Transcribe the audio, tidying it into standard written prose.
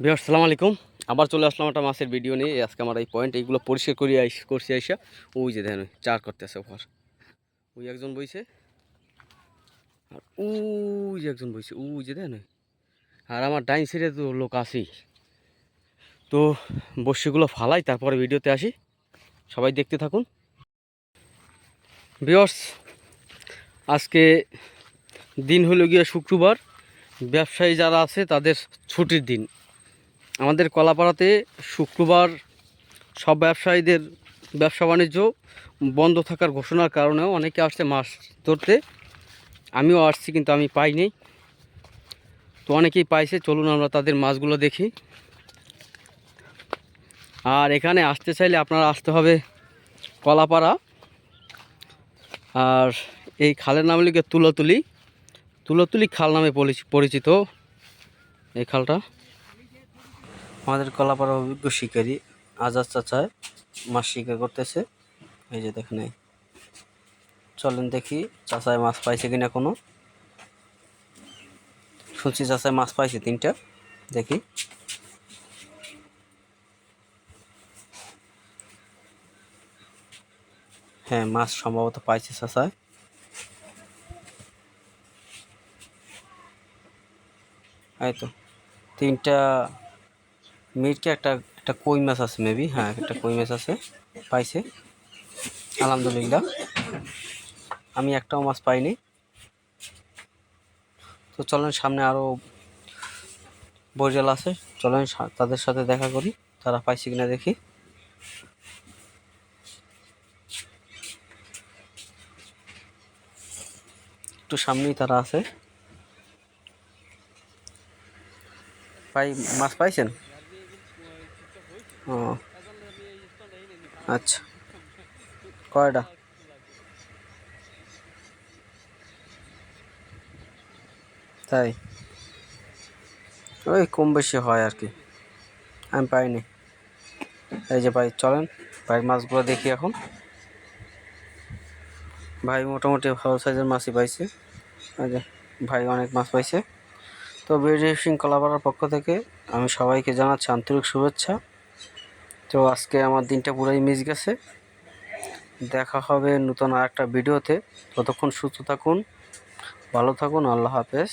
Viewers আসসালামু আলাইকুম। আবার চলে আসলাম একটা মাছের ভিডিও নিয়ে। আজকে আমার এই পয়েন্ট এইগুলো পরিষ্কার করে করছি আইসা। ওই যে দেখেন চার করতেছে ওভার। ওই একজন বইছে আর ওই যে একজন বইছে, ওই যে দেখেন। আর আমার ডাইন সাইডে তো লোক আছেই। তো বড়শিগুলো ফালাই তারপরে ভিডিওতে আসি, সবাই দেখতে থাকুন। ভিউয়ার্স আজকে দিন হলো গিয়ে শুক্রবার। ব্যবসায়ী যারা আছে তাদের ছুটির দিন। আমাদের কলাপাড়াতে শুক্রবার সব ব্যবসায়ীদের ব্যবসা বাণিজ্য বন্ধ থাকার ঘোষণার কারণেও অনেকে আসছে মাছ ধরতে। আমিও আসছি কিন্তু আমি পাইনি। তো অনেকেই পাইছে, চলুন আমরা তাদের মাছগুলো দেখি। আর এখানে আসতে চাইলে আপনারা আসতে হবে কলাপাড়া। আর এই খালের নাম লিখে তুলাতুলি, তুলাতুলি খাল নামে পরিচিত এই খালটা। আমাদের কলাপাড়া অভিজ্ঞ শিকারী আজাদ চাচায় মাছ শিকার করতেছে। এই যে দেখেন, চলেন দেখি চাচায় মাছ পাইছে কিনা। কোনো শুনছি চাচায় মাছ পাইছে 3টা, দেখি। হ্যাঁ, মাছ সম্ভবত পাইছে চাচায়। এই তো 3টা মিরকে, একটা একটা কই মাছ আছে মেবি। হ্যাঁ, একটা কই মাছ আছে, পাইছে আলহামদুলিল্লাহ। আমি একটাও মাছ পাইনি। তো চলেন, সামনে আরও বরিশাল আছে, চলেন তাদের সাথে দেখা করি, তারা পাইছে কিনা দেখি। একটু সামনেই তারা আছে। মাছ পাইছেন? ও আচ্ছা, কয়টা? তাই ওই কম বেশি হয় আর কি, আমি পাইনি। এই যে ভাই, চলেন ভাই মাছগুলো দেখি এখন। ভাই মোটামুটি ভালো সাইজের মাছই পাইছে। এই যে ভাই অনেক মাছ পাইছে। তো বিডি ফিশিং কলাপাড়ার পক্ষ থেকে আমি সবাইকে জানাচ্ছি আন্তরিক শুভেচ্ছা। তো আজকে আমার দিনটা পুরাই মিস গেছে। দেখা হবে নতুন আর একটা ভিডিওতে। ততক্ষণ সুস্থ থাকুন, ভালো থাকুন, আল্লাহ হাফেজ।